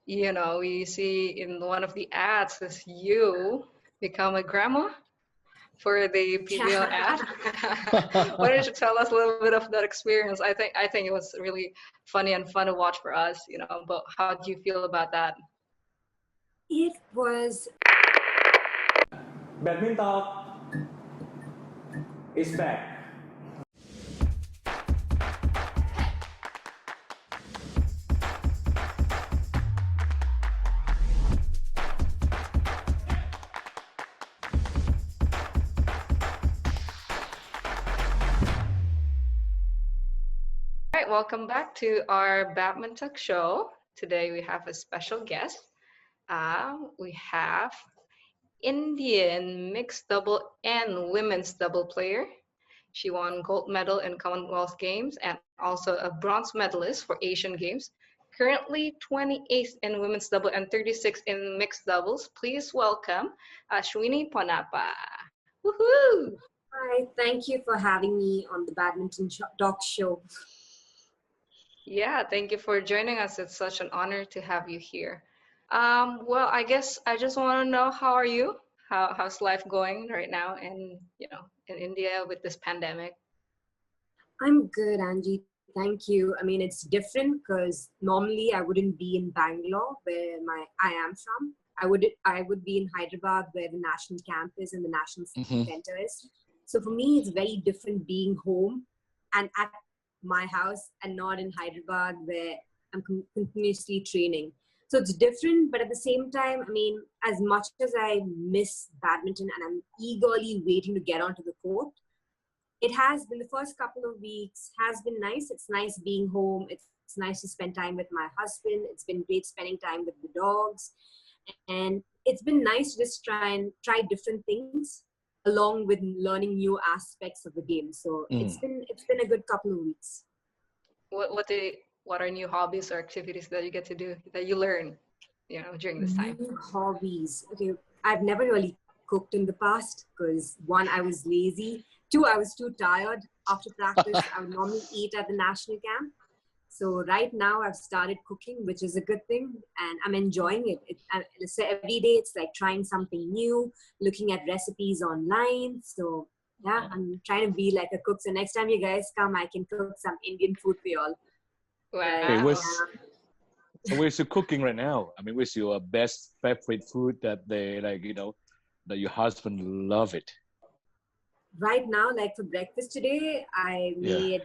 we see in one of the ads is you become a grandma for the PBL ad. Why don't you tell us a little bit of that experience? I think it was really funny and fun to watch for us, but how do you feel about that? It was... BadminTalk is back. All right, welcome back to our BadminTalk show. Today we have a special guest. We have Indian mixed double and women's double player. She won gold medal in Commonwealth Games and also a bronze medalist for Asian Games. Currently 28th in women's double and 36th in mixed doubles. Please welcome Ashwini Ponnappa. Woohoo! Hi, thank you for having me on the BadminTalk show. Yeah, thank you for joining us. It's such an honor to have you here. Well, I guess I just want to know, how are you? How's life going right now in India with this pandemic? I'm good, Angie. Thank you. I mean, it's different because normally I wouldn't be in Bangalore, where I am from. I would be in Hyderabad, where the national camp is and the national center is. So for me, it's very different being home and at my house and not in Hyderabad, where I'm continuously training. So it's different, but at the same time, I mean, as much as I miss badminton and I'm eagerly waiting to get onto the court, it has been, the first couple of weeks has been nice. It's nice being home. It's nice to spend time with my husband. It's been great spending time with the dogs. And it's been nice to just try different things along with learning new aspects of the game. So it's been a good couple of weeks. What are new hobbies or activities that you get to do, that you learn, during this time? New hobbies. Okay, I've never really cooked in the past because, one, I was lazy. Two, I was too tired after practice. I would normally eat at the national camp. So right now I've started cooking, which is a good thing, and I'm enjoying it. So every day it's like trying something new, looking at recipes online. So yeah, I'm trying to be like a cook. So next time you guys come, I can cook some Indian food for you all. Wow. Okay, so where's your cooking right now? I mean, what's your best favorite food that they that your husband love it? Right now, like for breakfast today, I made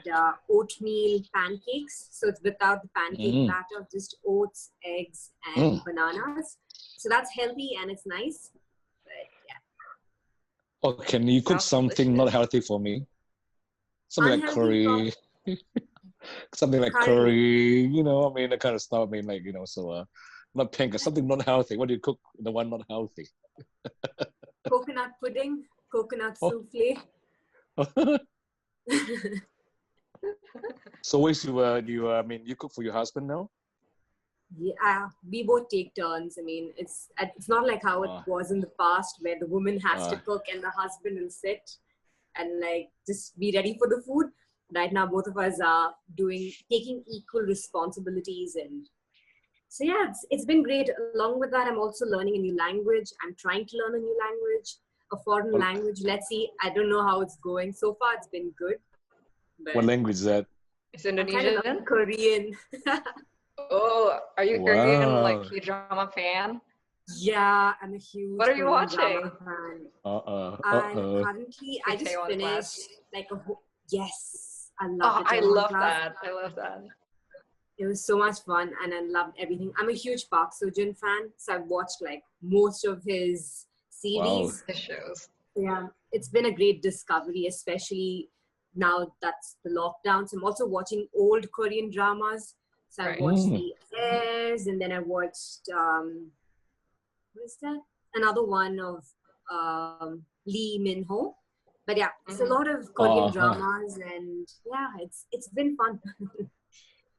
oatmeal pancakes. So it's without the pancake batter, just oats, eggs, and bananas. So that's healthy and it's nice. But yeah. Oh, can you cook something not healthy for me? Something like curry. Something like curry, I mean, that kind of stuff. I mean, not pink, something not healthy. What do you cook? The one not healthy? Coconut pudding, coconut souffle. So, where's you cook for your husband now? Yeah, we both take turns. I mean, it's not like how it was in the past, where the woman has to cook and the husband will sit and like just be ready for the food. Right now, both of us are taking equal responsibilities, and so yeah, it's been great. Along with that, I'm also learning a new language. I'm trying to learn a new language, a foreign language. Let's see. I don't know how it's going. So far, it's been good. What language is that? It's Indonesian. I'm Korean. Oh, are you Korean like K-drama fan? Yeah, I'm a huge. What are you Korean watching? Fan. Currently, I just finished like yes. I love that. I love that. It was so much fun and I loved everything. I'm a huge Park Seo-joon fan, so I've watched like most of his series. His shows. Yeah, it's been a great discovery, especially now that's the lockdown. So I'm also watching old Korean dramas. So I watched The Heirs, and then I watched, what is that? Another one of Lee Min-ho. But yeah, it's a lot of Korean dramas, and yeah, it's been fun.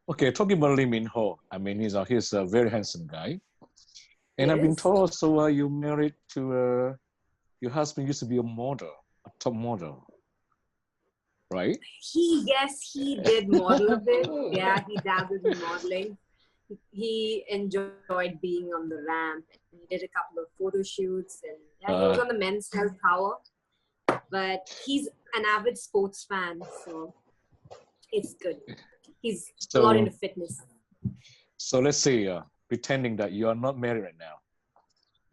Okay, talking about Lee Min-ho, I mean, he's a very handsome guy. And I've been told also you married to, your husband used to be a top model, right? He did model a bit. Yeah, he dabbled in modeling. he enjoyed being on the ramp. He did a couple of photo shoots, and yeah, he was on the men's health power. But he's an avid sports fan, so it's good. He's a lot into fitness. So let's say, pretending that you are not married right now,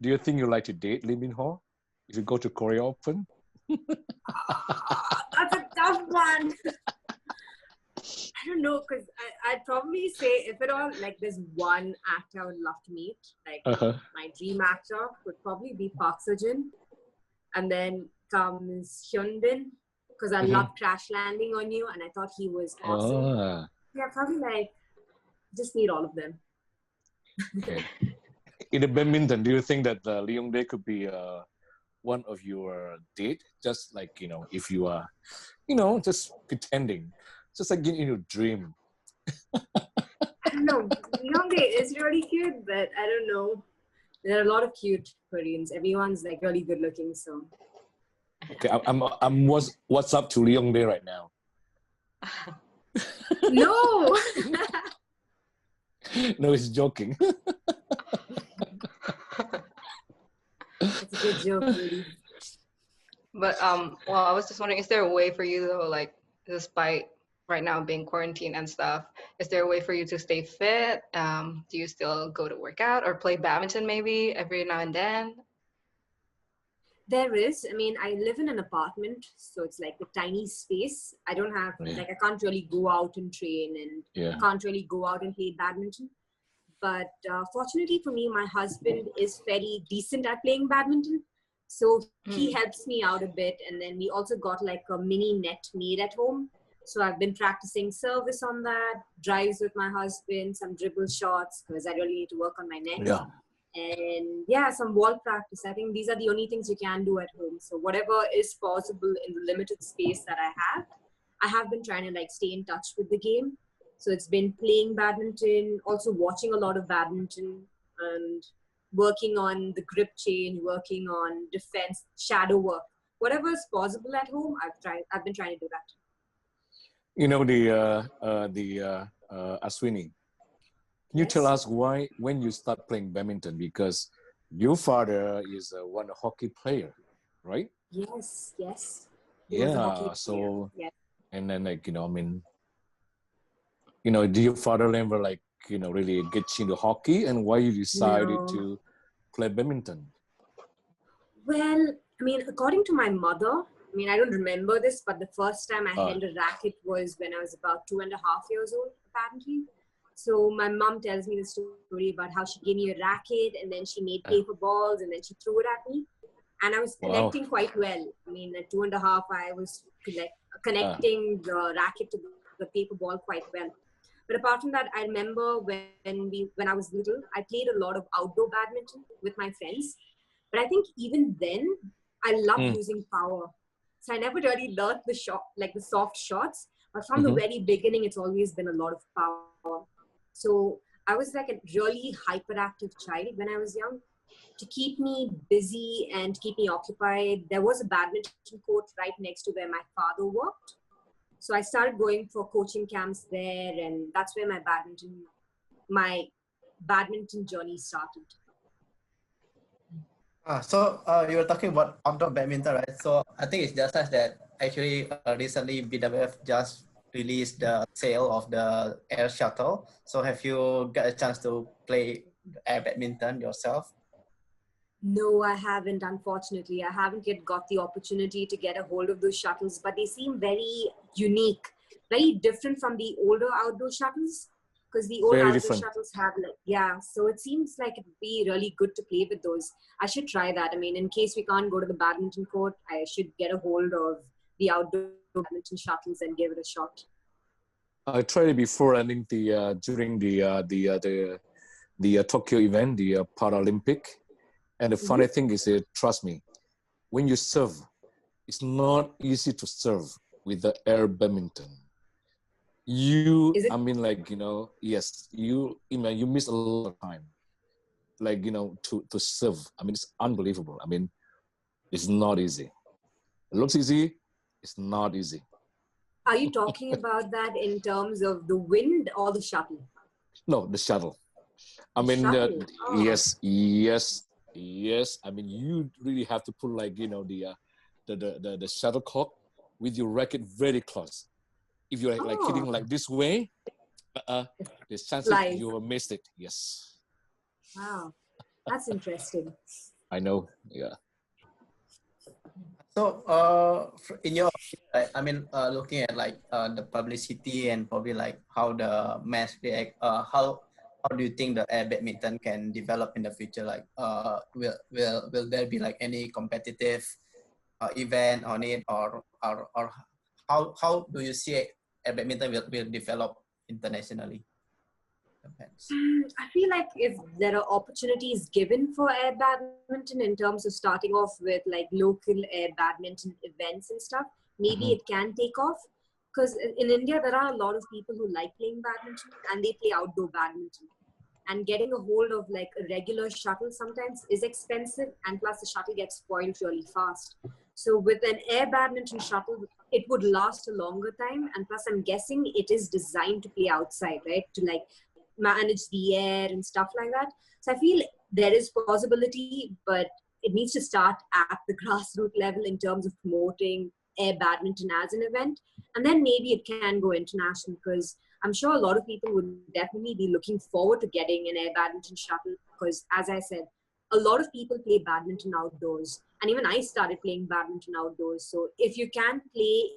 do you think you like to date Lee Min Ho if you go to Korea often? That's a tough one. I don't know, because I'd probably say, if at all, like there's one actor I would love to meet, like my dream actor would probably be Park Seo-joon. And then comes Hyun Bin, because I love Crash Landing on You, and I thought he was awesome. Yeah, probably like just meet all of them. Okay. In the badminton, do you think that Lee Yong-dae could be one of your date? Just like, if you are, just pretending, just like in your dream. I don't know. Lee Yong-dae is really cute, but I don't know. There are a lot of cute Koreans. Everyone's like really good looking, so. Okay, I'm what's up to Lee Yong-dae right now? No. No, he's joking. It's a good joke, really. But well, I was just wondering, is there a way for you though, like despite right now being quarantined and stuff, is there a way for you to stay fit? Do you still go to work out or play badminton maybe every now and then? There is. I mean, I live in an apartment, so it's like a tiny space. I don't have, like, I can't really go out and train, and I can't really go out and play badminton. But fortunately for me, my husband is very decent at playing badminton. So he helps me out a bit. And then we also got like a mini net made at home. So I've been practicing service on that, drives with my husband, some dribble shots, because I really need to work on my net. Yeah. And yeah, some wall practice. I think these are the only things you can do at home. So whatever is possible in the limited space that I have been trying to like stay in touch with the game. So it's been playing badminton, also watching a lot of badminton, and working on the grip change, working on defense, shadow work. Whatever is possible at home, I've been trying to do that. You know, Ashwini, can you tell us why, when you start playing badminton? Because your father is one hockey player, right? Yes. Yeah. So, and then like, I mean, do your father ever like, really get you into hockey, and why you decided to play badminton? Well, I mean, according to my mother, I mean, I don't remember this, but the first time I held a racket was when I was about 2.5 years old, apparently. So my mom tells me the story about how she gave me a racket, and then she made paper balls, and then she threw it at me. And I was connecting quite well. I mean, at 2.5, I was connecting the racket to the paper ball quite well. But apart from that, I remember when I was little, I played a lot of outdoor badminton with my friends. But I think even then, I loved using power. So I never really learned the soft shots. But from the very beginning, it's always been a lot of power. So I was like a really hyperactive child when I was young. To keep me busy and keep me occupied, there was a badminton court right next to where my father worked. So I started going for coaching camps there, and that's where my badminton journey started. So you were talking about outdoor badminton, right? So I think it's just as that actually recently BWF just released the sale of the air shuttle. So have you got a chance to play air badminton yourself? No, I haven't, unfortunately. I haven't yet got the opportunity to get a hold of those shuttles, but they seem very unique, very different from the older outdoor shuttles. Because the old outdoor shuttles have so it seems like it would be really good to play with those. I should try that. I mean, in case we can't go to the badminton court, I should get a hold of the outdoor badminton shuttles and give it a shot. I tried it before. I think during the Tokyo event, the Paralympic. And the funny thing is, trust me, when you serve, it's not easy to serve with the air badminton. I mean, like, yes, you miss a lot of time, like, to serve. I mean, it's unbelievable. I mean, it's not easy. It looks easy. It's not easy. Are you talking about that in terms of the wind or the shuttle? No, the shuttle. I mean, Shuttle. Oh. yes. I mean, you really have to put like the shuttlecock with your racket very close. If you're like hitting like this way, there's chances Live. you will miss it. Yes. Wow, that's interesting. I know. Yeah. So, in your, I mean, looking at like the publicity and probably like how the mass react, how do you think the air badminton can develop in the future? Like, will there be like any competitive event on it, or how do you see air badminton will develop internationally? Depends. I feel like if there are opportunities given for air badminton in terms of starting off with like local air badminton events and stuff, maybe it can take off. Because in India, there are a lot of people who like playing badminton and they play outdoor badminton. And getting a hold of like a regular shuttle sometimes is expensive, and plus the shuttle gets spoiled really fast. So with an air badminton shuttle, it would last a longer time, and plus I'm guessing it is designed to play outside, right? To like manage the air and stuff like that. So I feel there is possibility, but it needs to start at the grassroots level in terms of promoting air badminton as an event, and then maybe it can go international, because I'm sure a lot of people would definitely be looking forward to getting an air badminton shuttle, because as I said, a lot of people play badminton outdoors, and even I started playing badminton outdoors. So if you can play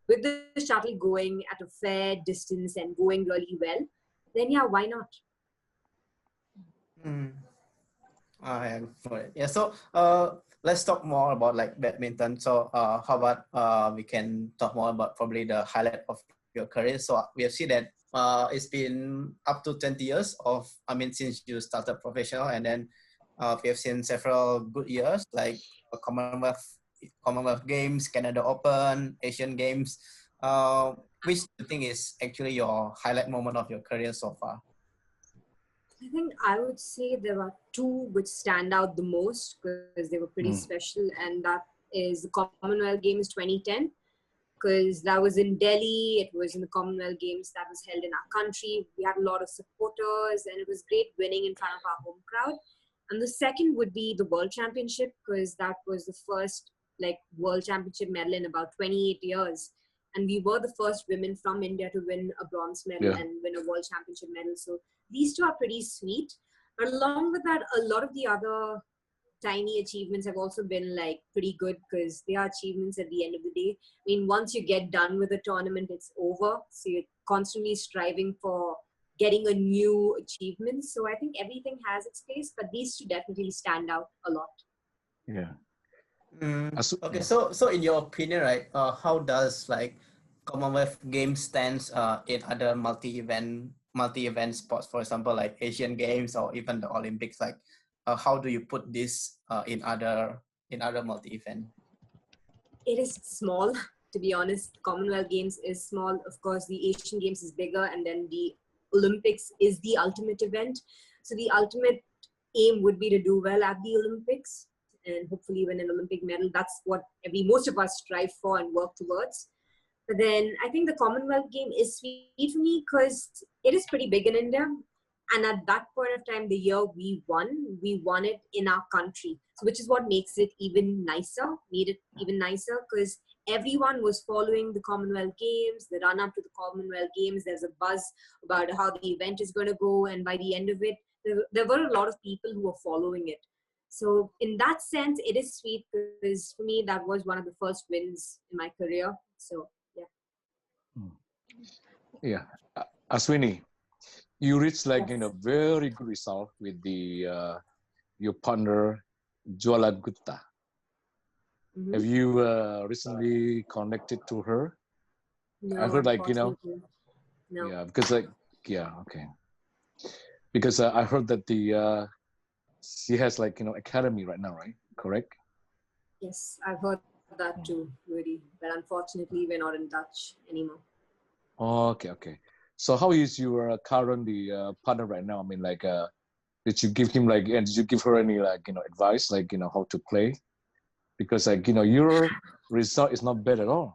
with the shuttle going at a fair distance and going really well, then yeah, why not? I am for it. Yeah. So let's talk more about like badminton. So how about we can talk more about probably the highlight of your career. So we have seen that it's been up to 20 years of, I mean, since you started professional, and then we have seen several good years like Commonwealth Games, Canada Open, Asian Games. Which do you think is actually your highlight moment of your career so far? I think I would say there are two which stand out the most because they were pretty special, and that is the Commonwealth Games 2010, because that was in Delhi. It was in the Commonwealth Games that was held in our country. We had a lot of supporters, and it was great winning in front of our home crowd. And the second would be the World Championship, because that was the first like World Championship medal in about 28 years. And we were the first women from India to win a bronze medal and win a World Championship medal. So these two are pretty sweet. But along with that, a lot of the other tiny achievements have also been like pretty good, because they are achievements at the end of the day. I mean, once you get done with the tournament, it's over. So you're constantly striving for getting a new achievement. So I think everything has its place, but these two definitely stand out a lot. Yeah. Okay, so in your opinion, right, how does like Commonwealth Games stands in other multi-event sports, for example, like Asian Games or even the Olympics? Like, how do you put this in other multi-event? It is small, to be honest. Commonwealth Games is small. Of course, the Asian Games is bigger, and then the Olympics is the ultimate event. So the ultimate aim would be to do well at the Olympics and hopefully win an Olympic medal. That's what most of us strive for and work towards. But then I think the Commonwealth Game is sweet for me because it is pretty big in India. And at that point of time, the year we won it in our country. So which is what makes it even nicer, made it even nicer, because everyone was following the Commonwealth Games, the run up to the Commonwealth Games. There's a buzz about how the event is going to go. And by the end of it, there were a lot of people who were following it. So in that sense, it is sweet because for me, that was one of the first wins in my career. So, yeah. Yeah. Ashwini, you reached like, very good result with the your partner, Juala Gupta. Have you recently connected to her? No, I heard like, no. Yeah, because like, yeah, okay. Because I heard that the she has like, academy right now, right? Correct? Yes, I've heard that too, really. But unfortunately, we're not in touch anymore. Oh, okay. So how is your current partner right now? I mean, like, did you give him like, and did you give her any like, advice, like, how to play? Because like, your result is not bad at all.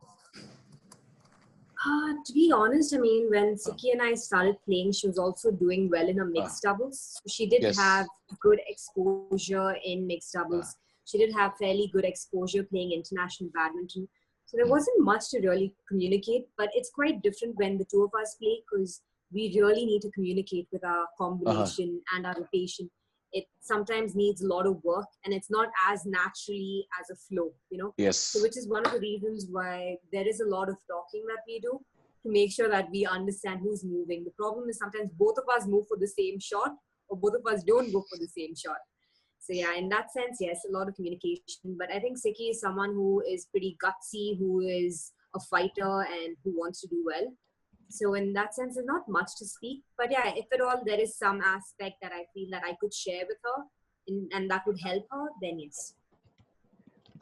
To be honest, I mean, when Siki and I started playing, she was also doing well in her mixed doubles. So she did have good exposure in mixed doubles. She did have fairly good exposure playing international badminton. So there wasn't much to really communicate, but it's quite different when the two of us play because we really need to communicate with our combination and our rotation. It sometimes needs a lot of work and it's not as naturally as a flow, you know? Yes. So which is one of the reasons why there is a lot of talking that we do to make sure that we understand who's moving. The problem is sometimes both of us move for the same shot or both of us don't go for the same shot. So yeah, in that sense, yes, a lot of communication. But I think Siki is someone who is pretty gutsy, who is a fighter and who wants to do well. So in that sense, there's not much to speak. But yeah, if at all there is some aspect that I feel that I could share with her and that would help her, then yes.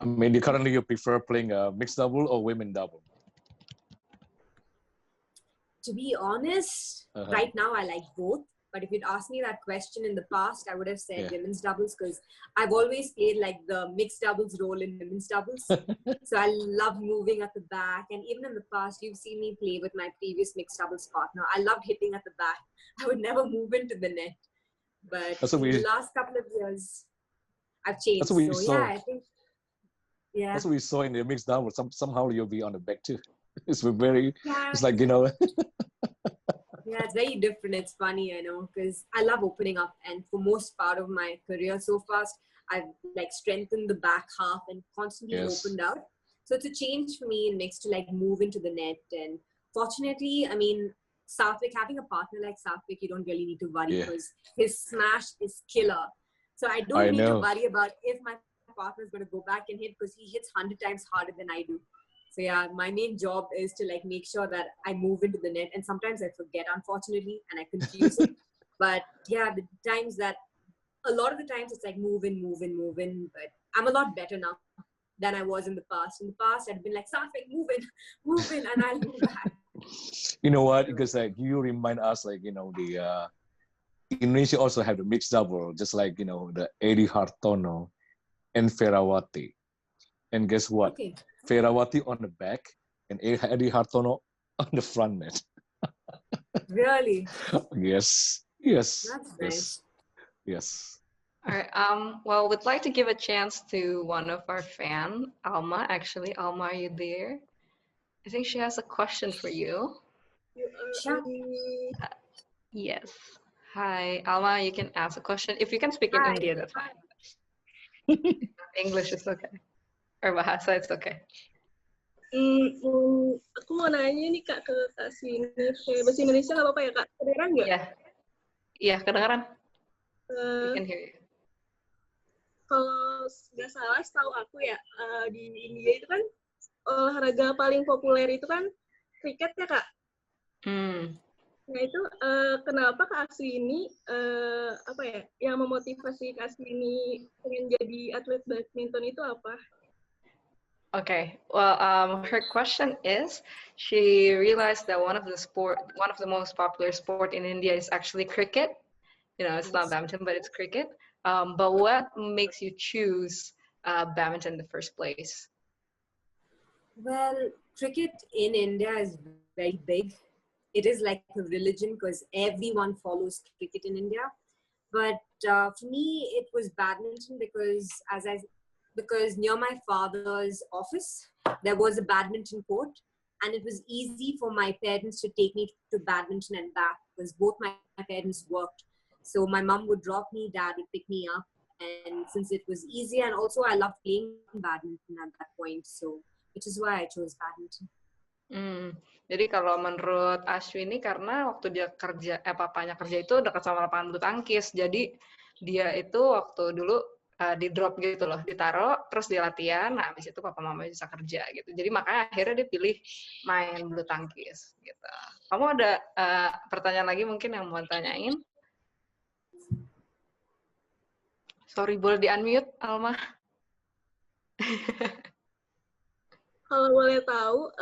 I mean, currently you prefer playing a mixed double or women double? To be honest, right now I like both. But if you'd asked me that question in the past, I would have said women's doubles because I've always played like the mixed doubles role in women's doubles. So I love moving at the back. And even in the past, you've seen me play with my previous mixed doubles partner. I loved hitting at the back. I would never move into the net. But in the last couple of years, I've changed. So yeah, I think, that's what we saw in the mixed doubles. Somehow you'll be on the back too. It's very, it's like, you know. Yeah, it's very different. It's funny, I know, because I love opening up. And for most part of my career so far, I've like strengthened the back half and constantly opened out. So it's a change for me in mixed to like move into the net. And fortunately, I mean, Satvik, having a partner like Satvik, you don't really need to worry because his smash is killer. So I don't need to worry about if my partner is going to go back and hit because he hits 100 times harder than I do. So yeah, my main job is to like make sure that I move into the net, and sometimes I forget, unfortunately, and I confuse it. But yeah, the times that a lot of the times it's like move in. But I'm a lot better now than I was in the past. In the past, I'd been like, Safik, move in, and I'll move back. You know what? Because like you remind us, like you know, the Indonesia also have the mixed double, just like you know the Edi Hartono and Ferawati. And guess what? Ferawati on the back and Edi Hartono on the front net. Really? Yes. That's nice. Yes. All right. Well, we'd like to give a chance to one of our fan, Alma. Actually, Alma, are you there? I think she has a question for you. Yes. Hi, Alma. You can ask a question. If you can speak in India, that's fine. English is okay. Or bahasa, it's okay. Aku mau nanya nih Kak ke Kak Ashwini. Bahasa Indonesia nggak apa-apa ya Kak? Kedengeran nggak? Iya, kedengeran. We can hear you. Kalau nggak salah, setahu aku ya, di India itu kan olahraga paling populer itu kan kriket ya Kak? Nah itu kenapa Kak Ashwini, apa ya, yang memotivasi Kak Ashwini pengen jadi atlet badminton itu apa? Okay, well, her question is, she realized that one of the most popular sport in India is actually cricket. You know, it's not badminton, but it's cricket. But what makes you choose badminton in the first place? Well, cricket in India is very big. It is like a religion because everyone follows cricket in India. But for me, it was badminton because near my father's office, there was a badminton court, and it was easy for my parents to take me to badminton and back because both my parents worked. So my mom would drop me, dad would pick me up, and since it was easy, and also I loved playing badminton at that point, so which is why I chose badminton. Jadi kalau menurut Ashwini, karena waktu dia kerja, papanya kerja itu dekat sama lapangan bulu tangkis, jadi dia itu waktu dulu di drop gitu loh, ditaruh terus dia latihan, nah habis itu papa mama bisa kerja gitu, jadi makanya akhirnya dia pilih main bulu tangkis gitu. Kamu ada pertanyaan lagi mungkin yang mau tanyain? Sorry, boleh di unmute Alma? Kalau boleh tahu,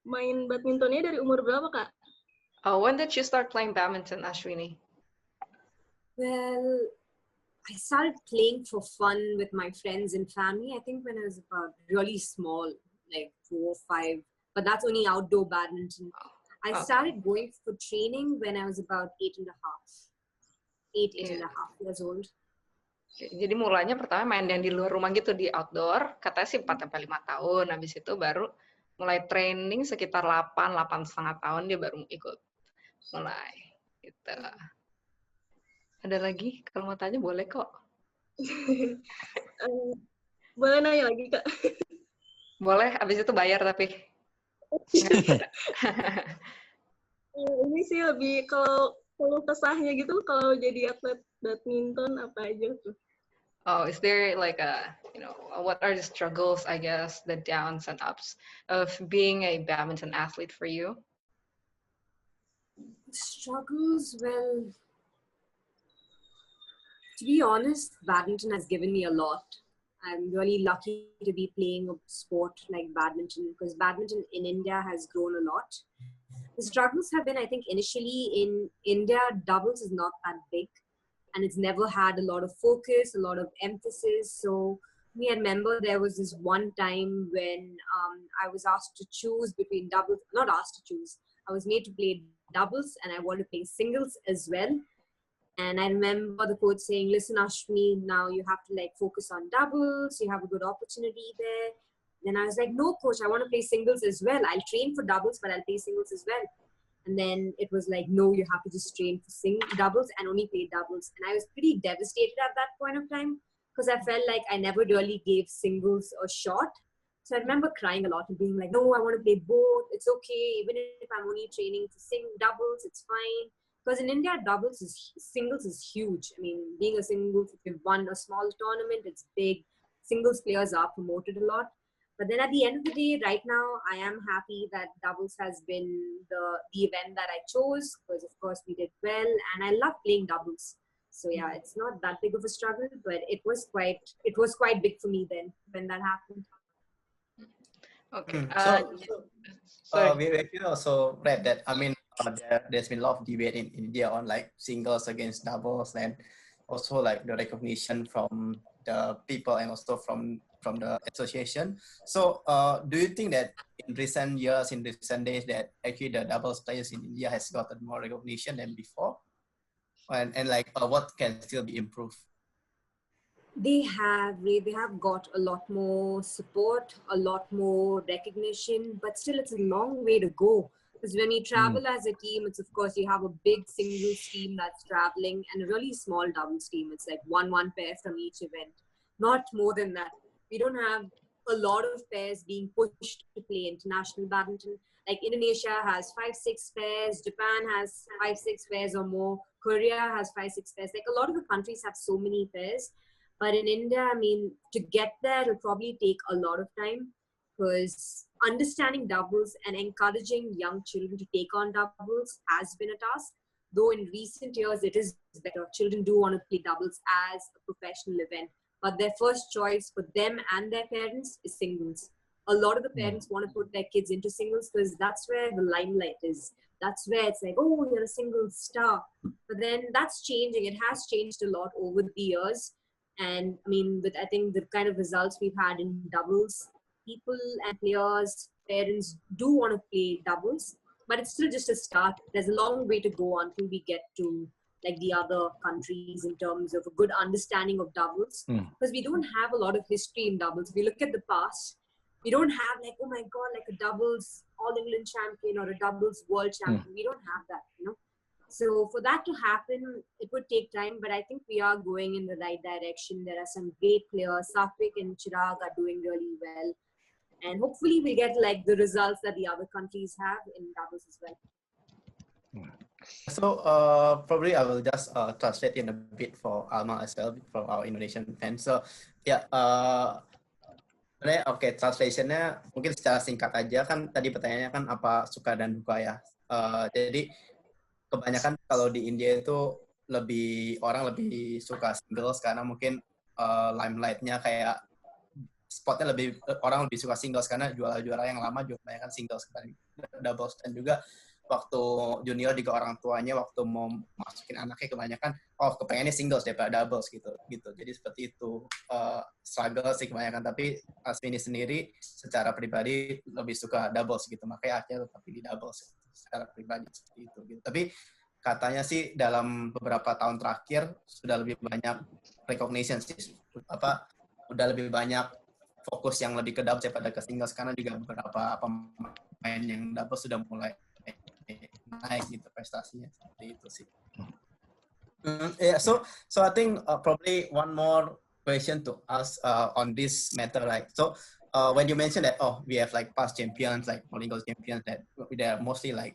main badmintonnya dari umur berapa Kak? When did you start playing badminton, Ashwini? Well, I started playing for fun with my friends and family. I think when I was about really small, like 4 or 5. but that's only outdoor badminton. I Okay. started going for training when I was about 8.5 years old. Jadi mulanya pertama main yang di luar rumah gitu, di outdoor, katanya sih 4-5 tahun. Habis itu baru mulai training sekitar 8,5 tahun dia baru ikut mulai. Gitu. Ada lagi? Kalau mau tanya boleh kok. Boleh nanya lagi, Kak? Boleh, habis itu bayar tapi. Ini sih lebih kalau kesahnya gitu, kalau jadi atlet badminton apa aja tuh? Oh, is there like what are the struggles, I guess, the downs and ups of being a badminton athlete for you? Struggles, well, to be honest, badminton has given me a lot. I'm really lucky to be playing a sport like badminton because badminton in India has grown a lot. The struggles have been, I think, initially in India, doubles is not that big and it's never had a lot of focus, a lot of emphasis. So I remember there was this one time when I was asked to choose between doubles, not asked to choose. I was made to play doubles and I wanted to play singles as well. And I remember the coach saying, listen, Ashwini, now you have to like focus on doubles. You have a good opportunity there. Then I was like, no, coach, I want to play singles as well. I'll train for doubles, but I'll play singles as well. And then it was like, no, you have to just train for doubles and only play doubles. And I was pretty devastated at that point of time because I felt like I never really gave singles a shot. So I remember crying a lot and being like, no, I want to play both. It's okay. Even if I'm only training to sing doubles, it's fine. Because in India, singles is huge. I mean, being a singles, if you've won a small tournament, it's big. Singles players are promoted a lot. But then at the end of the day, right now, I am happy that doubles has been the event that I chose because, of course, we did well. And I love playing doubles. So yeah, it's not that big of a struggle, but it was quite big for me then when that happened. Okay. We also read that, I mean, there's been a lot of debate in India on like singles against doubles and also like the recognition from the people and also from the association. So do you think that in recent years, in recent days, that actually the doubles players in India has gotten more recognition than before? And like what can still be improved? They have got a lot more support, a lot more recognition, but still it's a long way to go. Because when we travel as a team, it's of course you have a big singles team that's traveling and a really small doubles team. It's like one pair from each event, not more than that. We don't have a lot of pairs being pushed to play international badminton. Like Indonesia has 5-6 pairs, Japan has 5-6 pairs or more, Korea has 5-6 pairs. Like a lot of the countries have so many pairs. But in India, I mean, to get there, it'll probably take a lot of time because understanding doubles and encouraging young children to take on doubles has been a task. Though in recent years, it is better. Children do want to play doubles as a professional event, but their first choice for them and their parents is singles. A lot of the parents want to put their kids into singles because that's where the limelight is. That's where it's like, oh, you're a single star. But then that's changing. It has changed a lot over the years. And I mean, I think the kind of results we've had in doubles, people and players, parents do want to play doubles, but it's still just a start. There's a long way to go until we get to like the other countries in terms of a good understanding of doubles. Because we don't have a lot of history in doubles. If you look at the past, we don't have like, oh my God, like a doubles All-England champion or a doubles world champion. We don't have that, you know. So for that to happen, it would take time, but I think we are going in the right direction. There are some great players. Satvik and Chirag are doing really well. And hopefully we get like the results that the other countries have in doubles as well. So probably I will just translate in a bit for Alma as well, for our Indonesian fans. So ya, oke, translationnya mungkin secara singkat aja, kan tadi pertanyaannya kan apa suka dan duka ya. Jadi kebanyakan kalau di India itu orang lebih suka singles karena mungkin limelight-nya kayak spotnya orang lebih suka singles karena juara-juara yang lama juga kebanyakan singles kebanding doubles, dan juga waktu junior juga orang tuanya waktu mau masukin anaknya kebanyakan kepengennya singles daripada doubles gitu. Jadi seperti itu struggle sih kebanyakan, tapi Ashwini sendiri secara pribadi lebih suka doubles gitu, makanya akhirnya tetap pilih doubles secara pribadi seperti itu gitu. Tapi katanya sih dalam beberapa tahun terakhir sudah lebih banyak recognition sih, udah lebih banyak fokus yang lebih ke doubles daripada ke singles, karena juga beberapa pemain yang doubles sudah mulai naik gitu prestasinya, seperti itu sih. So I think probably one more question to ask on this matter, right? So when you mentioned that we have like past champions, like singles champions, that they are mostly like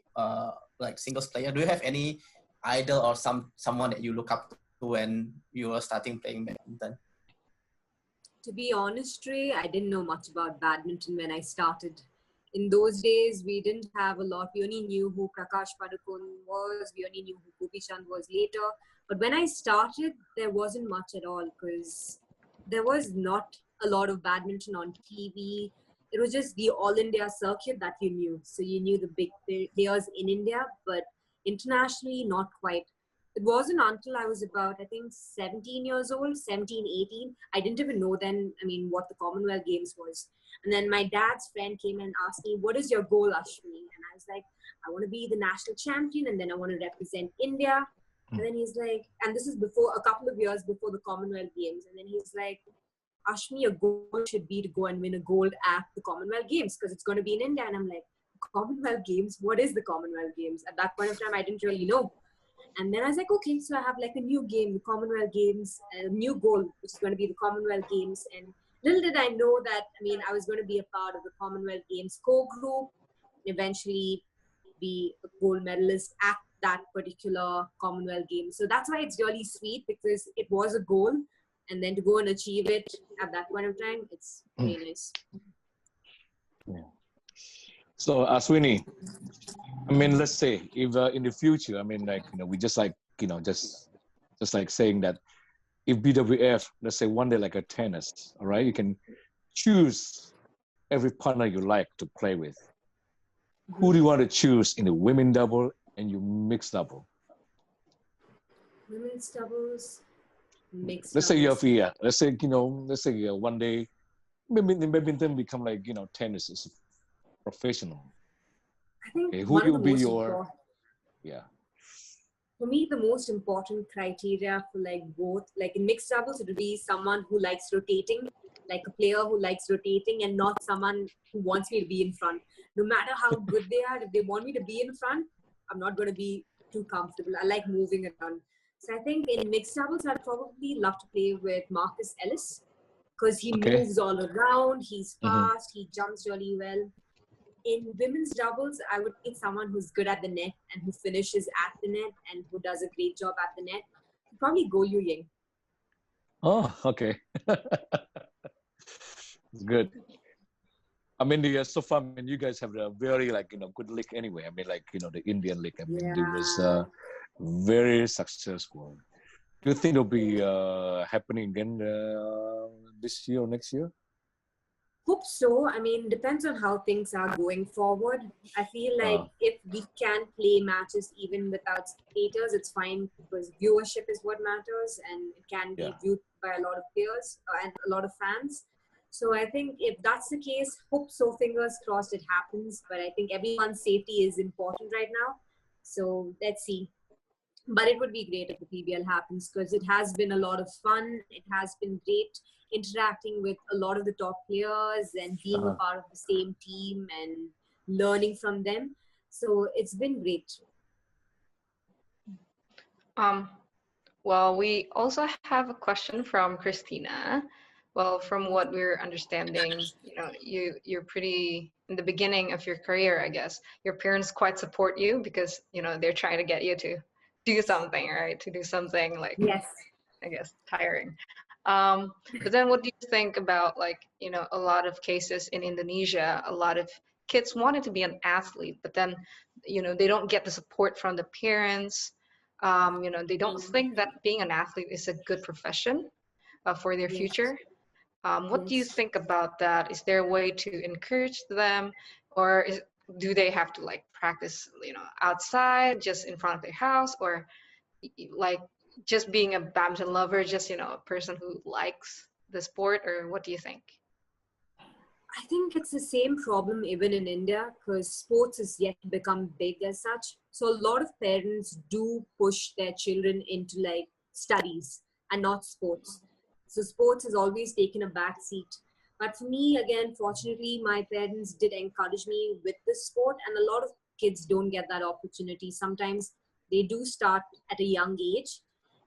singles player. Do you have any idol or someone that you look up to when you were starting playing badminton? To be honest, Ray, I didn't know much about badminton when I started. In those days, we didn't have a lot. We only knew who Prakash Padukone was. We only knew who Gopi Chand was later. But when I started, there wasn't much at all because there was not a lot of badminton on TV. It was just the All India circuit that you knew. So you knew the big players in India, but internationally, not quite. It wasn't until I was about, I think, 17 years old, 17, 18. I didn't even know then, what the Commonwealth Games was. And then my dad's friend came and asked me, what is your goal, Ashwini? And I was like, I want to be the national champion, and then I want to represent India. And then he's like, and this is a couple of years before the Commonwealth Games. And then he's like, Ashwini, your goal should be to go and win a gold at the Commonwealth Games because it's going to be in India. And I'm like, Commonwealth Games? What is the Commonwealth Games? At that point of time, I didn't really know. And then I was like, okay, so I have like a new game, the Commonwealth Games, a new goal, which is going to be the Commonwealth Games. And little did I know that, I was going to be a part of the Commonwealth Games core group, eventually be a gold medalist at that particular Commonwealth Games. So that's why it's really sweet, because it was a goal. And then to go and achieve it at that point of time, it's very nice. Yeah. So Ashwini, let's say if in the future, we just like, just like saying that if BWF, let's say one day like a tennis, all right, you can choose every partner you like to play with. Who do you want to choose in the women double and you mixed double? Women's doubles, mixed let's doubles. say you have, let's say one day, badminton become like, tennis is professional. I think okay, who will be your, for me, the most important criteria for like both, like in mixed doubles, it would be someone who likes rotating, like a player who likes rotating, and not someone who wants me to be in front. No matter how good they are, if they want me to be in front, I'm not going to be too comfortable. I like moving around. So I think in mixed doubles, I'd probably love to play with Marcus Ellis because he moves all around, he's fast, he jumps really well. In women's doubles, I would pick someone who's good at the net and who finishes at the net and who does a great job at the net. Probably Go Yu Ying. Oh, okay. Good. So far, you guys have a very good league anyway. The Indian league. It was very successful. Do you think it'll be happening again this year or next year? Hope so. Depends on how things are going forward. I feel like if we can play matches even without spectators, it's fine because viewership is what matters and it can be viewed by a lot of players and a lot of fans. So I think if that's the case, hope so, fingers crossed it happens. But I think everyone's safety is important right now. So let's see. But it would be great if the PBL happens because it has been a lot of fun. It has been great interacting with a lot of the top players and being a part of the same team and learning from them. So it's been great. Well, we also have a question from Christina. Well, from what we're understanding, you're pretty in the beginning of your career, I guess. Your parents quite support you because, they're trying to get you to do something, right? To do something like, I guess, tiring. But then what do you think about a lot of cases in Indonesia, a lot of kids wanted to be an athlete, but then, they don't get the support from the parents. They don't think that being an athlete is a good profession for their future. What do you think about that? Is there a way to encourage them? Or do they have to like practice, outside, just in front of their house, or like just being a badminton lover, just, a person who likes the sport, or what do you think? I think it's the same problem even in India, because sports is yet to become big as such. So a lot of parents do push their children into like studies and not sports. So sports has always taken a back seat. But for me, again, fortunately, my parents did encourage me with this sport, and a lot of kids don't get that opportunity. Sometimes they do start at a young age,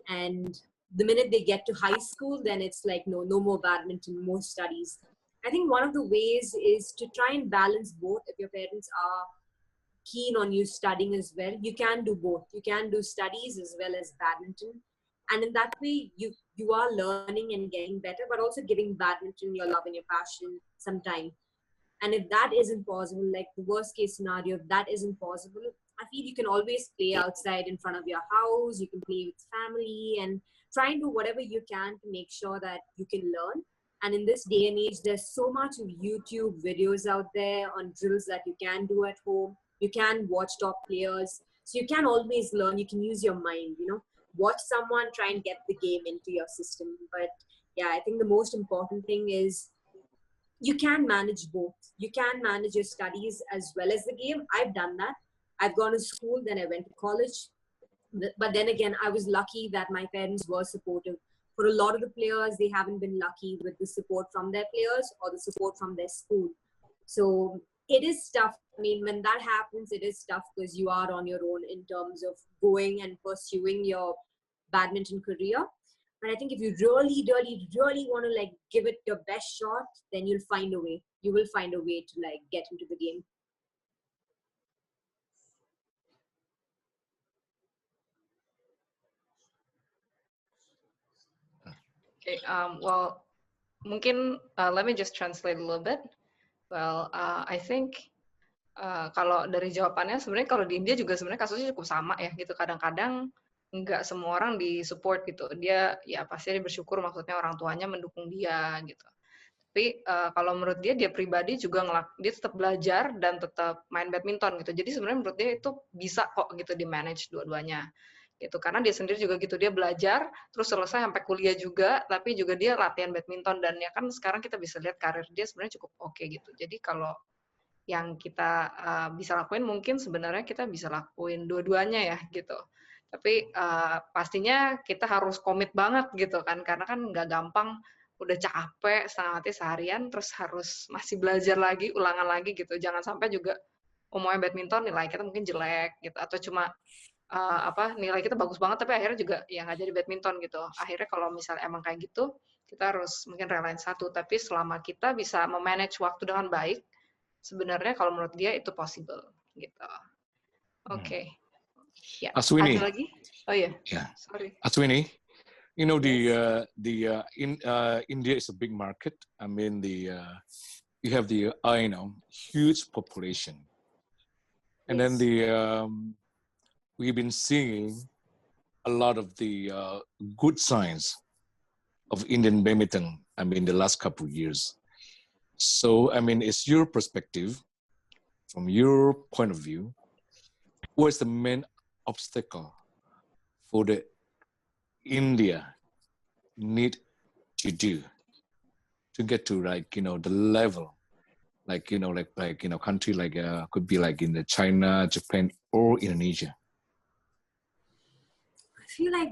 and the minute they get to high school, then it's like, no more badminton, more studies. I think one of the ways is to try and balance both. If your parents are keen on you studying as well, you can do both. You can do studies as well as badminton. And in that way, you are learning and getting better, but also giving badminton your love and your passion some time. And if that isn't possible, like the worst case scenario, if that isn't possible, I feel you can always play outside in front of your house. You can play with family and try and do whatever you can to make sure that you can learn. And in this day and age, there's so much of YouTube videos out there on drills that you can do at home. You can watch top players. So you can always learn. You can use your mind, watch someone, try and get the game into your system. But yeah, I think the most important thing is you can manage both. You can manage your studies as well as the game. I've done that. I've gone to school, then I went to college. But then again, I was lucky that my parents were supportive. For a lot of the players, they haven't been lucky with the support from their players or the support from their school. So it is tough. I mean, when that happens, it is tough because you are on your own in terms of going and pursuing your badminton career. But I think if you really, really, really want to like give it your best shot, then you'll find a way. You will find a way to like get into the game. Okay, well, mungkin let me just translate a little bit. Well, I think kalau dari jawabannya sebenarnya kalau di India juga sebenarnya kasusnya cukup sama ya gitu. Kadang-kadang nggak semua orang disupport gitu. Dia ya pasti dia bersyukur, maksudnya orang tuanya mendukung dia gitu. Tapi kalau menurut dia pribadi juga dia tetap belajar dan tetap main badminton gitu. Jadi sebenarnya menurut dia itu bisa kok gitu di manage dua-duanya gitu, karena dia sendiri juga gitu, dia belajar terus selesai sampai kuliah juga, tapi juga dia latihan badminton, dan ya kan sekarang kita bisa lihat karir dia sebenarnya cukup oke gitu. Jadi kalau yang kita bisa lakuin, mungkin sebenarnya kita bisa lakuin dua-duanya ya gitu. Tapi pastinya kita harus komit banget gitu kan, karena kan nggak gampang, udah capek setengah mati seharian terus harus masih belajar lagi, ulangan lagi gitu. Jangan sampai juga umumnya badminton nilai kita mungkin jelek gitu, atau cuma nilai kita bagus banget tapi akhirnya juga ya nggak jadi badminton gitu. Akhirnya kalau misalnya emang kayak gitu, kita harus mungkin relain satu, tapi selama kita bisa memanage waktu dengan baik, sebenarnya kalau menurut dia itu possible gitu. Oke. Ya, Ashwini. ada lagi? Oh iya. Yeah. Sorry. Ashwini, Yes. India is a big market. I mean, you have the huge population, and then we've been seeing a lot of the good signs of Indian badminton, I mean, the last couple of years. So, I mean, it's your perspective, from your point of view, what is the main obstacle for the India need to do to get to the level, country could be like in the China, Japan, or Indonesia? I feel like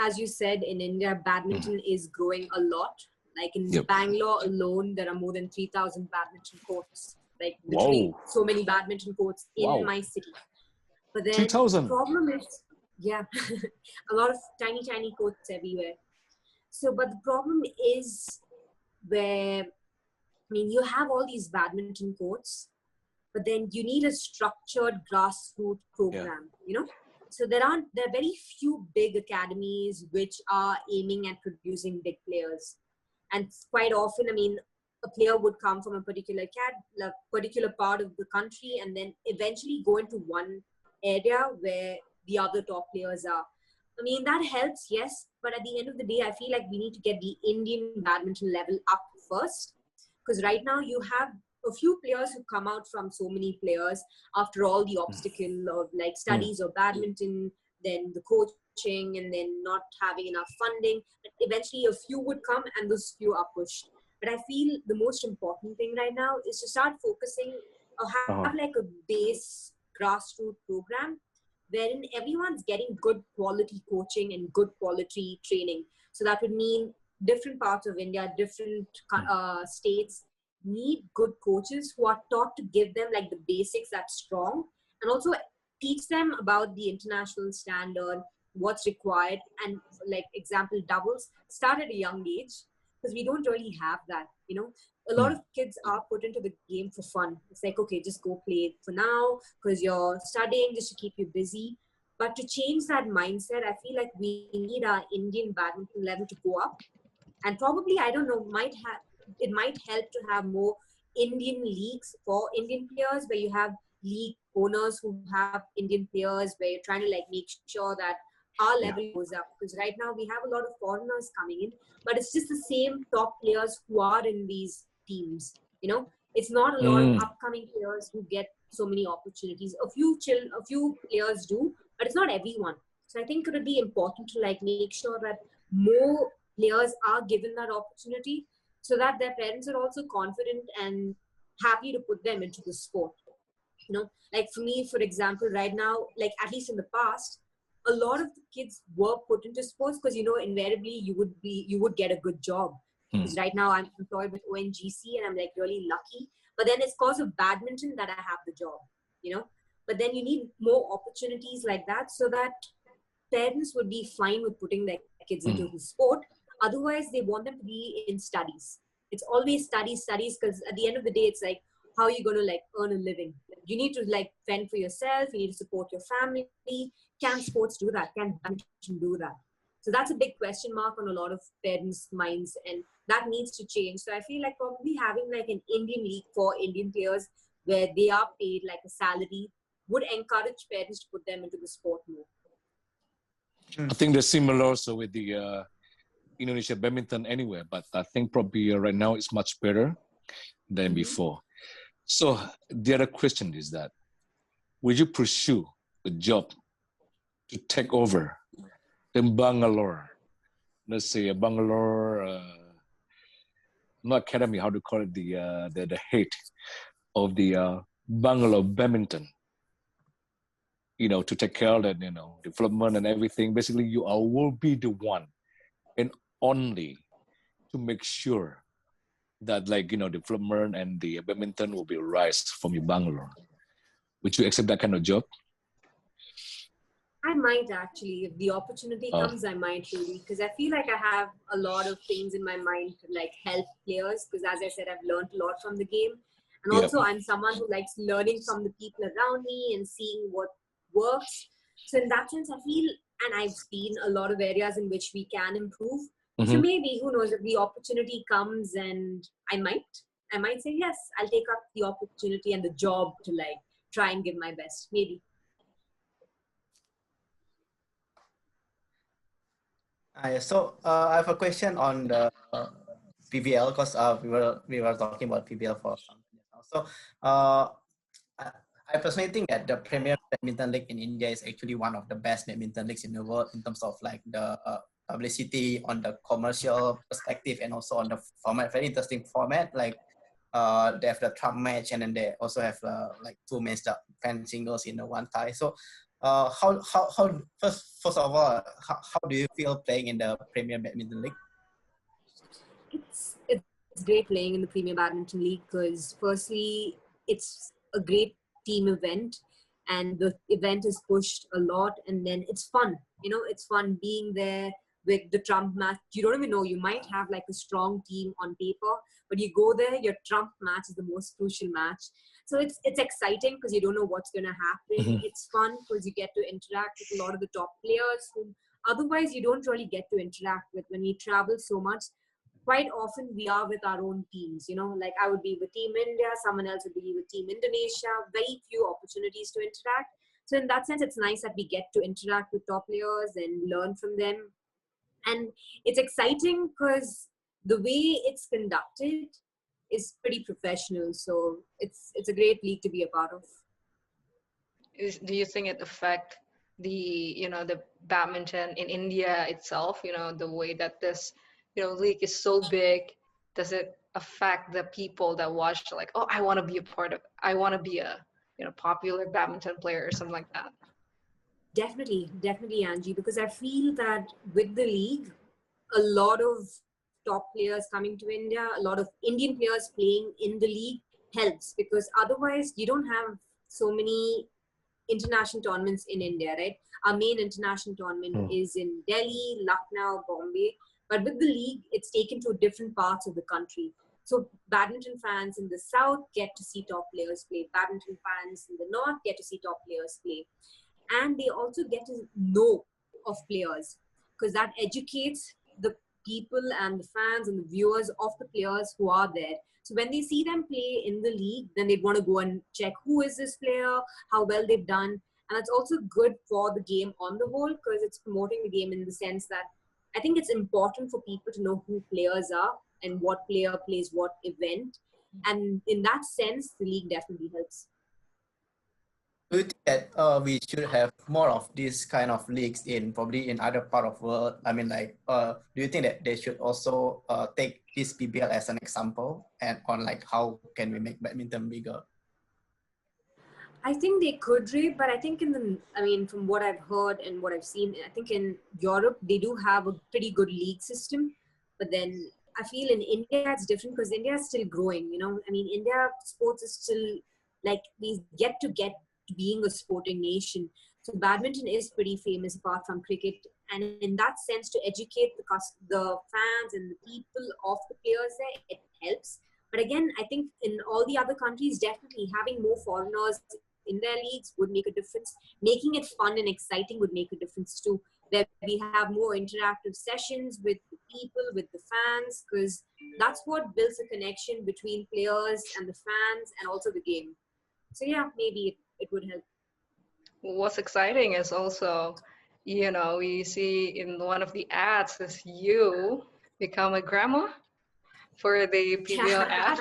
as you said, in India, badminton is growing a lot. Like in Bangalore alone, there are more than 3,000 badminton courts. Like literally so many badminton courts in my city. But then 3,000. The problem is, a lot of tiny, tiny courts everywhere. So, but the problem is where, you have all these badminton courts, but then you need a structured grassroots program, So there are very few big academies which are aiming at producing big players. And quite often, a player would come from a particular part of the country and then eventually go into one area where the other top players are. That helps, yes, but at the end of the day, I feel like we need to get the Indian badminton level up first. Because right now you have a a few players who come out from so many players after all the obstacle of like studies or badminton, then the coaching, and then not having enough funding. But eventually a few would come and those few are pushed. But I feel the most important thing right now is to start focusing or have like a base grassroots program wherein everyone's getting good quality coaching and good quality training. So that would mean different parts of India, different states need good coaches who are taught to give them like the basics that's strong, and also teach them about the international standard, what's required, and like example doubles start at a young age, because we don't really have that, you know. A lot of kids are put into the game for fun. It's like, okay, just go play for now because you're studying, just to keep you busy. But to change that mindset, I feel like we need our Indian badminton level to go up. And probably, I don't know, it might help to have more Indian leagues for Indian players, where you have league owners who have Indian players, where you're trying to like make sure that our level goes up. Because right now we have a lot of foreigners coming in, but it's just the same top players who are in these teams. You know, it's not a lot of upcoming players who get so many opportunities. A few players do, but it's not everyone. So I think it would be important to like make sure that more players are given that opportunity, so that their parents are also confident and happy to put them into the sport. You know, like for me, for example, right now, like at least in the past, a lot of the kids were put into sports because, you know, invariably you would get a good job. Because right now I'm employed with ONGC and I'm like really lucky. But then it's because of badminton that I have the job, you know. But then you need more opportunities like that, so that parents would be fine with putting their kids into the sport. Otherwise, they want them to be in studies. It's always studies, because at the end of the day, it's like, how are you going to like earn a living? You need to like fend for yourself. You need to support your family. Can sports do that? Can badminton do that? So that's a big question mark on a lot of parents' minds, and that needs to change. So I feel like probably having like an Indian league for Indian players where they are paid like a salary would encourage parents to put them into the sport more. I think they're similar also with the Indonesia badminton anywhere, but I think probably right now it's much better than before. So the other question is that, would you pursue a job to take over in Bangalore? Let's say a Bangalore, not academy, how to call it, the head of the Bangalore badminton, you know, to take care of that, you know, development and everything. Basically, you will be the one and only to make sure that, like, you know, development and the badminton will be rise from your Bangalore. Would you accept that kind of job? I might actually. If the opportunity comes, I might really. Because I feel like I have a lot of things in my mind to like help players. Because as I said, I've learned a lot from the game. And also I'm someone who likes learning from the people around me and seeing what works. So in that sense, I feel, and I've seen a lot of areas in which we can improve. So maybe, who knows, if the opportunity comes, and I might say, yes, I'll take up the opportunity and the job to like try and give my best, maybe. So I have a question on the PBL, because we were talking about PBL for some minutes now. So I personally think that the Premier Badminton League in India is actually one of the best badminton leagues in the world in terms of like the publicity, on the commercial perspective, and also on the format. Very interesting format. Like they have the trump match, and then they also have like two men's fan singles in the one tie. So how first of all, how do you feel playing in the Premier Badminton League? It's great playing in the Premier Badminton League because firstly, it's a great team event, and the event is pushed a lot, and then it's fun. You know, it's fun being there with the trump match. You don't even know, you might have like a strong team on paper, but you go there, your trump match is the most crucial match. So it's exciting because you don't know what's going to happen. It's fun because you get to interact with a lot of the top players who otherwise you don't really get to interact with. When we travel so much, quite often we are with our own teams, you know, like I would be with Team India, someone else would be with Team Indonesia, very few opportunities to interact. So in that sense, it's nice that we get to interact with top players and learn from them. And it's exciting because the way it's conducted, is pretty professional. So it's a great league to be a part of. Do you think it affect the badminton in India itself? The way that this league is so big, does it affect the people that watch? Like, oh, I want to be a part of. I want to be a popular badminton player or something like that. Definitely, Angie, because I feel that with the league, a lot of top players coming to India, a lot of Indian players playing in the league helps, because otherwise you don't have so many international tournaments in India, right? Our main international tournament is in Delhi, Lucknow, Bombay, but with the league, it's taken to different parts of the country. So badminton fans in the south get to see top players play. Badminton fans in the north get to see top players play. And they also get to know of players, because that educates the people and the fans and the viewers of the players who are there. So when they see them play in the league, then they'd want to go and check who is this player, how well they've done. And it's also good for the game on the whole, because it's promoting the game in the sense that I think it's important for people to know who players are and what player plays what event. And in that sense, the league definitely helps. Do you think that we should have more of these kind of leagues probably in other part of the world? I mean, like, do you think that they should also take this PBL as an example and on like how can we make badminton bigger? I think they could, Ray, but I think from what I've heard and what I've seen, I think in Europe, they do have a pretty good league system. But then I feel in India, it's different because India is still growing, India sports is still like, we get to being a sporting nation. So badminton is pretty famous apart from cricket. And in that sense, to educate the fans and the people of the players there, it helps. But again, I think in all the other countries, definitely having more foreigners in their leagues would make a difference. Making it fun and exciting would make a difference too. Where we have more interactive sessions with the people, with the fans, because that's what builds a connection between players and the fans and also the game. So yeah, maybe it would help. What's exciting is also, we see in one of the ads is you become a grandma for the PBL ad.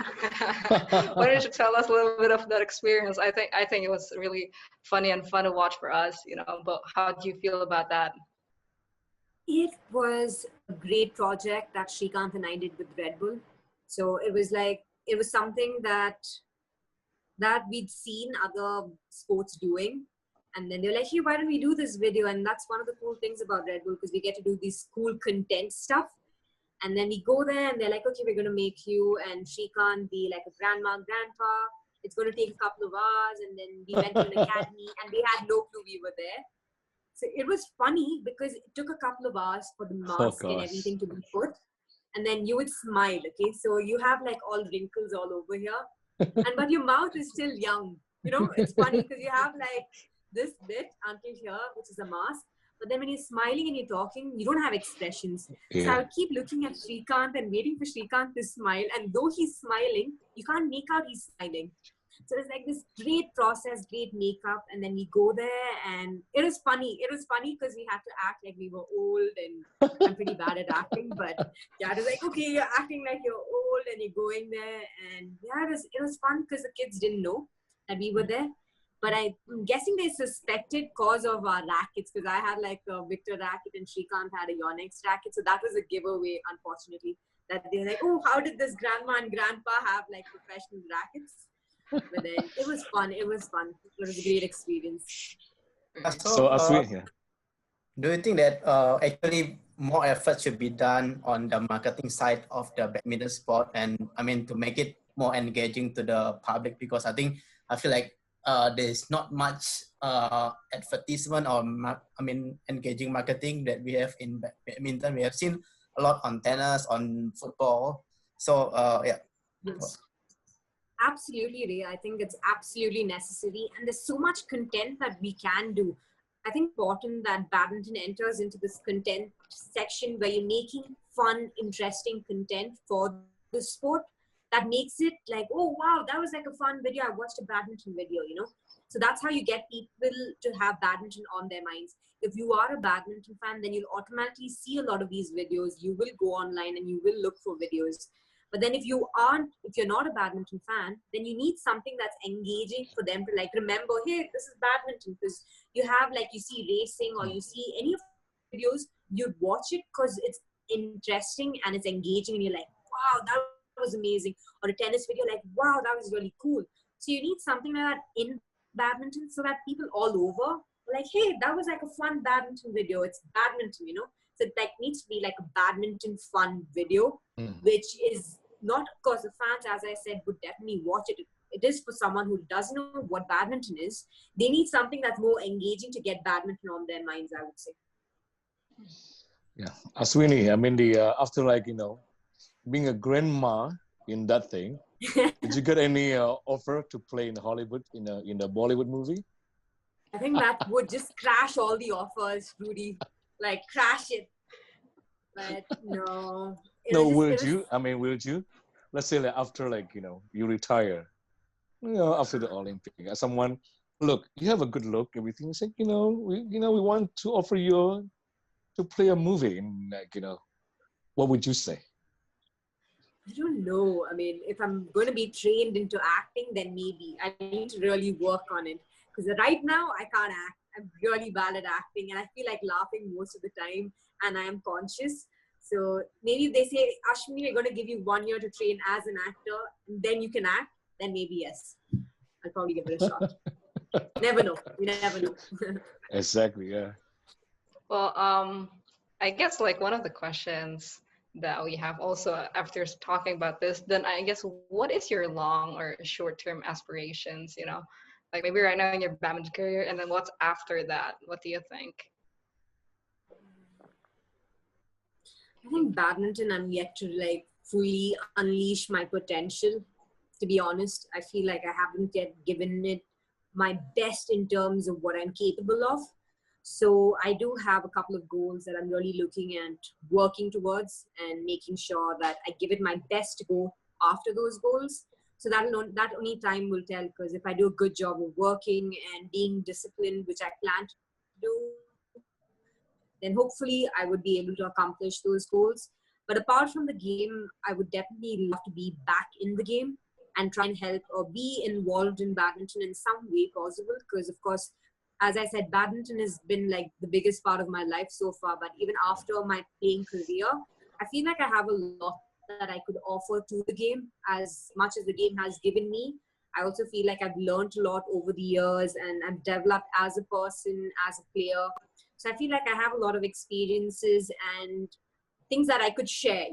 Why don't you tell us a little bit of that experience? I think it was really funny and fun to watch for us, but how do you feel about that? It was a great project that Srikanth and I did with Red Bull. So it was something that we'd seen other sports doing. And then they were like, hey, why don't we do this video? And that's one of the cool things about Red Bull, because we get to do this cool content stuff. And then we go there and they're like, okay, we're going to make you and Srikanth be like a grandma, grandpa. It's going to take a couple of hours. And then we went to an academy and we had no clue we were there. So it was funny because it took a couple of hours for the mask and everything to be put. And then you would smile, okay? So you have like all wrinkles all over here. But your mouth is still young. It's funny because you have like this bit until here, which is a mask. But then when you're smiling and you're talking, you don't have expressions. Yeah. So I would keep looking at Srikanth and waiting for Srikanth to smile. And though he's smiling, you can't make out he's smiling. So it's like this great process, great makeup. And then we go there and it was funny. It was funny because we had to act like we were old, and I'm pretty bad at acting. But yeah, it was like, okay, you're acting like you're old and you're going there. And yeah, it was fun because the kids didn't know that we were there. But I'm guessing they suspected cause of our rackets, because I had like a Victor racket and Srikanth had a Yonex racket. So that was a giveaway, unfortunately. That they're like, oh, how did this grandma and grandpa have like professional rackets? But then it was fun. It was fun. It was a great experience. So Ashwini, do you think that actually more effort should be done on the marketing side of the badminton sport, and to make it more engaging to the public? Because I feel like there's not much advertisement or engaging marketing that we have in badminton. We have seen a lot on tennis, on football. So yeah. Yes. Absolutely, Ray. I think it's absolutely necessary, and there's so much content that we can do. I think important that badminton enters into this content section where you're making fun, interesting content for the sport that makes it like, oh wow, that was like a fun video. I watched a badminton video, So that's how you get people to have badminton on their minds. If you are a badminton fan, then you'll automatically see a lot of these videos. You will go online and you will look for videos. But then if you're not a badminton fan, then you need something that's engaging for them to like remember, hey, this is badminton. Because you have like, you see racing or you see any of the videos, you'd watch it because it's interesting and it's engaging and you're like, wow, that was amazing. Or a tennis video, like, wow, that was really cool. So you need something like that in badminton so that people all over like, hey, that was like a fun badminton video. It's badminton, you know. So it like needs to be like a badminton fun video, which is not, because the fans, as I said, would definitely watch it. It is for someone who doesn't know what badminton is. They need something that's more engaging to get badminton on their minds, I would say. Yeah, Ashwini, I mean, after like, you know, being a grandma in that thing, did you get any offer to play in Hollywood in a Bollywood movie? I think that would just crash all the offers, Rudy. Like, crash it. But no. No, would you? I mean, would you? Let's say like after like, you know, you retire, you know, after the Olympic, someone, look, you have a good look, everything. It's like, we want to offer you to play a movie, and like, what would you say? I don't know. I mean, if I'm going to be trained into acting, then maybe I need to really work on it. Because right now I can't act. I'm really bad at acting, and I feel like laughing most of the time, and I am conscious. So maybe if they say, Ashwini, we're going to give you 1 year to train as an actor, and then you can act, then maybe yes. I'll probably give it a shot. Never know. You never know. Exactly, yeah. Well, I guess like one of the questions that we have also after talking about this, then I guess what is your long or short-term aspirations, like maybe right now in your badminton career, and then what's after that? What do you think? I think badminton, I'm yet to like fully unleash my potential. To be honest, I feel like I haven't yet given it my best in terms of what I'm capable of. So I do have a couple of goals that I'm really looking at working towards and making sure that I give it my best to go after those goals. So that only time will tell, because if I do a good job of working and being disciplined, which I plan to do, then hopefully I would be able to accomplish those goals. But apart from the game, I would definitely love to be back in the game and try and help or be involved in badminton in some way possible. Because of course, as I said, badminton has been like the biggest part of my life so far. But even after my playing career, I feel like I have a lot that I could offer to the game. As much as the game has given me, I also feel like I've learned a lot over the years, and I've developed as a person, as a player. So I feel like I have a lot of experiences and things that I could share,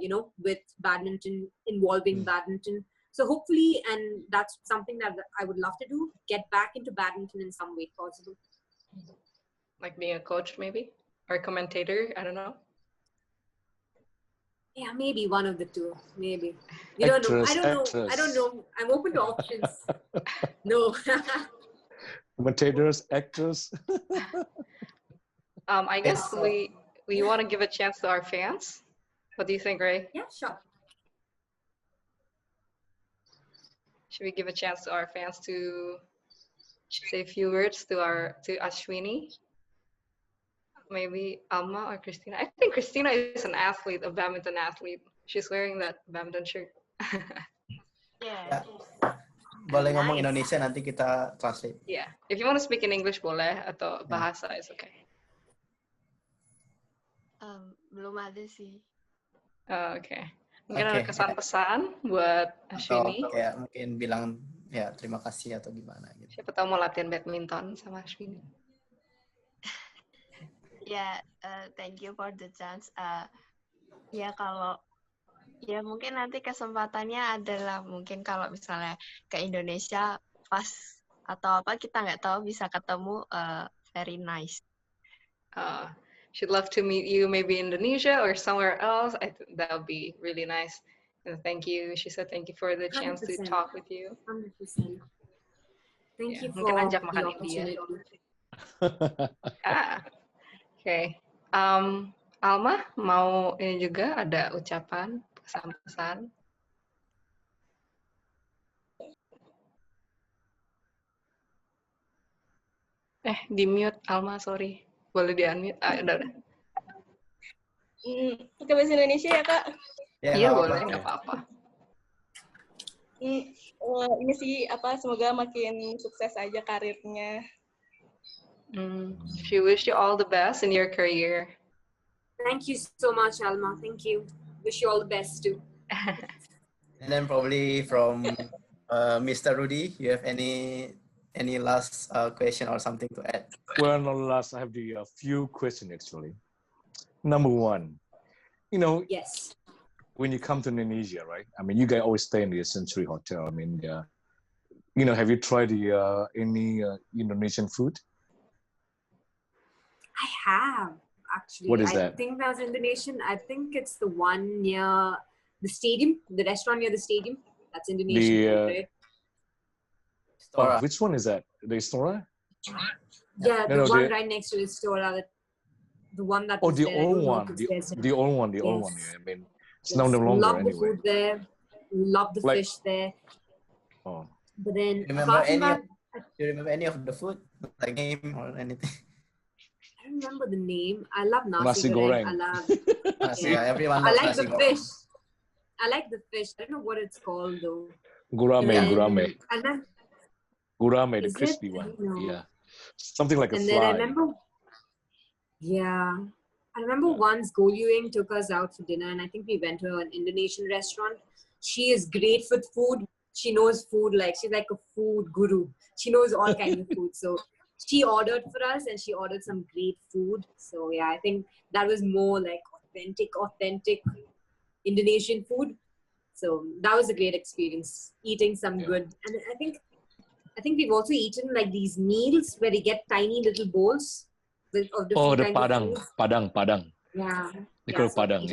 with badminton, involving badminton. So hopefully, and that's something that I would love to do, get back into badminton in some way possible. Like being a coach maybe? Or a commentator, I don't know. Yeah, maybe one of the two, maybe. We don't know. I don't know. I'm open to options. No. Commentators, actors. I guess we want to give a chance to our fans. What do you think, Ray? Yeah, sure. Should we give a chance to our fans to say a few words to Ashwini? Maybe Alma or Christina. I think Christina is an athlete, a badminton athlete. She's wearing that badminton shirt. Yeah. Boleh ngomong Indonesia, nanti kita translate. Yeah. If you want to speak in English boleh, atau bahasa is okay. Belum ada sih. Okay. Mungkin ada kesan-pesan buat Ashwini. Kayak mungkin bilang ya terima kasih atau gimana gitu. Siapa tahu mau latihan badminton sama Ashwini. Ya, thank you for the chance. Ya kalau mungkin nanti kesempatannya adalah mungkin kalau misalnya ke Indonesia pas atau apa kita nggak tahu bisa ketemu, very nice. She'd love to meet you maybe in Indonesia or somewhere else. That would be really nice. And thank you. She said thank you for the chance 100%. to talk with you. 100%. Thank you for mungkin ajak the makan opportunity. Okay. Alma, mau ini juga ada ucapan, pesan-pesan? Di mute, Alma, sorry. Boleh di-unmute? Udah. Pakai bahasa Indonesia ya, Kak? Iya, boleh, nggak apa-apa. Ini sih semoga makin sukses aja karirnya. She wish you all the best in your career. Thank you so much, Alma. Thank you. Wish you all the best too. And then probably from Mr. Rudy, you have any last question or something to add? Well, not last. I have the few questions actually. Number one, yes. When you come to Indonesia, right? I mean, you guys always stay in the Century Hotel. I mean, have you tried any Indonesian food? I have actually. What is that? I think that's Indonesian. I think it's the one near the stadium, the restaurant near the stadium. That's Indonesian food, right? Which one is that? The Istora? Yeah, the one right next to the Istora. The one that. Oh, the old one. The old one. The old one. Yeah. I mean, it's now no longer love the anyway. food there. Love the fish there. Oh. But then, do you remember any of the food, like name or anything? I don't remember the name. I love nasi goreng. I love. Everyone I loves like nasi the goreng. fish. I like the fish. I don't know what it's called though. Gurame. And then, Gurame, the crispy one. Yeah. Something like a fly. And then I remember. Yeah. I remember once Golyuing took us out for dinner, and I think we went to an Indonesian restaurant. She is great with food. She knows food, she's like a food guru. She knows all kinds of food. So she ordered for us, and she ordered some great food. So yeah, I think that was more like authentic Indonesian food. So that was a great experience, eating some good. And I think we've also eaten like these meals where they get tiny little bowls. Of the padang. Yeah. They call it padang,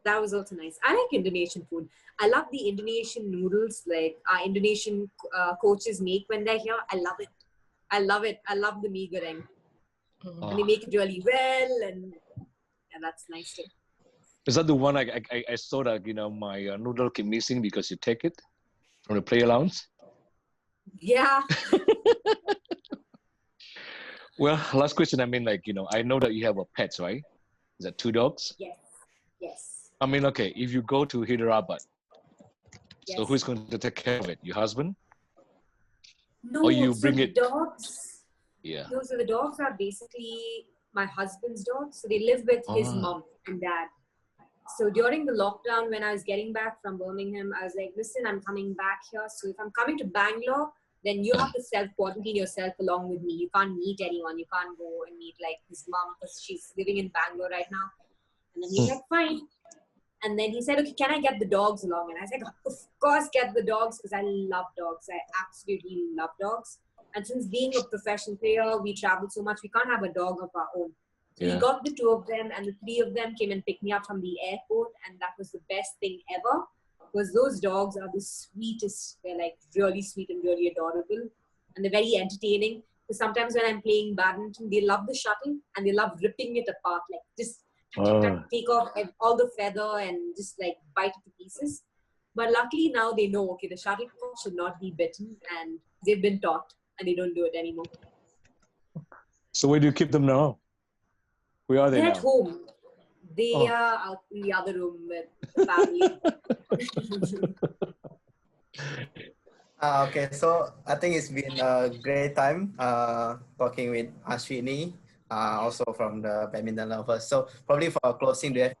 That was also nice. I like Indonesian food. I love the Indonesian noodles like our Indonesian coaches make when they're here. I love it. I love the mee goreng. And they make it really well, and that's nice too. Is that the one I saw that, my noodle keep missing because you take it from the player lounge? Yeah. Well, last question. I mean, I know that you have a pet, right? Is that 2 dogs? Yes. I mean, okay, if you go to Hyderabad, so who's going to take care of it? Your husband? No, or you bring it? Dogs. Yeah. No, so the dogs are basically my husband's dogs. So they live with his mom and dad. So during the lockdown, when I was getting back from Birmingham, I was like, listen, I'm coming back here. So if I'm coming to Bangalore, then you have to self-quarantine yourself along with me. You can't meet anyone. You can't go and meet like his mom because she's living in Bangalore right now. And then he's like, fine. And then he said, okay, can I get the dogs along? And I said, of course, get the dogs because I love dogs. I absolutely love dogs. And since being a professional player, we travel so much, we can't have a dog of our own. So we got the 2 of them, and the 3 of them came and picked me up from the airport. And that was the best thing ever. Because those dogs are the sweetest. They're like really sweet and really adorable. And they're very entertaining. Because sometimes when I'm playing badminton, they love the shuttle and they love ripping it apart. Like just take off all the feather and just like bite it to pieces. But luckily now they know, okay, the shuttlecock should not be bitten. And they've been taught and they don't do it anymore. So where do you keep them now? Where are they now? They're at home. They are out in the other room with the family. Okay, so I think it's been a great time talking with Ashwini, also from the badminton lovers. So probably for closing, do you have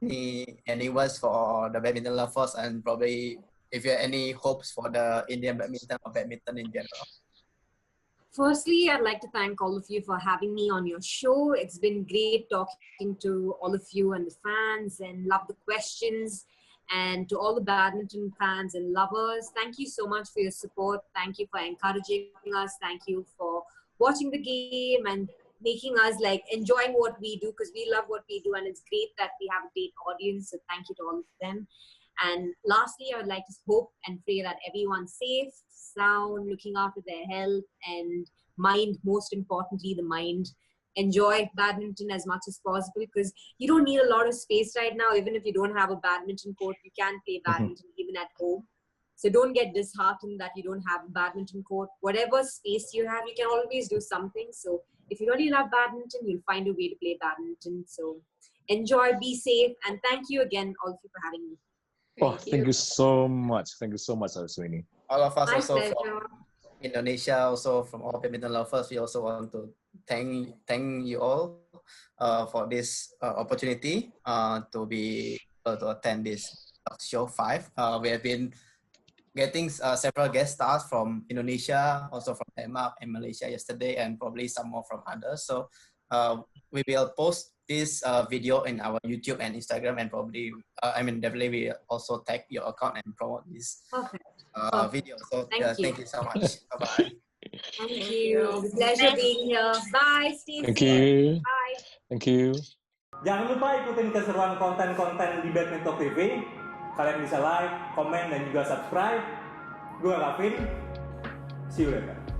any words for the badminton lovers, and probably if you have any hopes for the Indian badminton or badminton in general? Firstly, I'd like to thank all of you for having me on your show. It's been great talking to all of you and the fans, and love the questions. And to all the badminton fans and lovers, thank you so much for your support. Thank you for encouraging us. Thank you for watching the game and making us like enjoying what we do, because we love what we do, and it's great that we have a great audience. So thank you to all of them. And lastly, I would like to hope and pray that everyone's safe, sound, looking after their health and mind, most importantly, the mind. Enjoy badminton as much as possible, because you don't need a lot of space right now. Even if you don't have a badminton court, you can play badminton even at home. So don't get disheartened that you don't have a badminton court. Whatever space you have, you can always do something. So if you really love badminton, you'll find a way to play badminton. So enjoy, be safe, and thank you again, all of you, for having me. Thank you so much. Thank you so much, Ashwini. All of us My also pleasure. from Indonesia, also from all badminton lovers, we also want to thank you all for this opportunity to be able to attend this show 5. We have been getting several guest stars from Indonesia, also from Denmark and Malaysia yesterday, and probably some more from others. So we will post this video in our YouTube and Instagram, and probably, definitely we also tag your account and promote this video. So thank you so much. Bye-bye. Thank you. Pleasure being here. Bye. Steve. Thank you. Bye. Thank you. Jangan lupa ikutin keseruan konten-konten di BadminTalk TV. Kalian bisa like, komen, dan juga subscribe. Gue Gavin. See you later.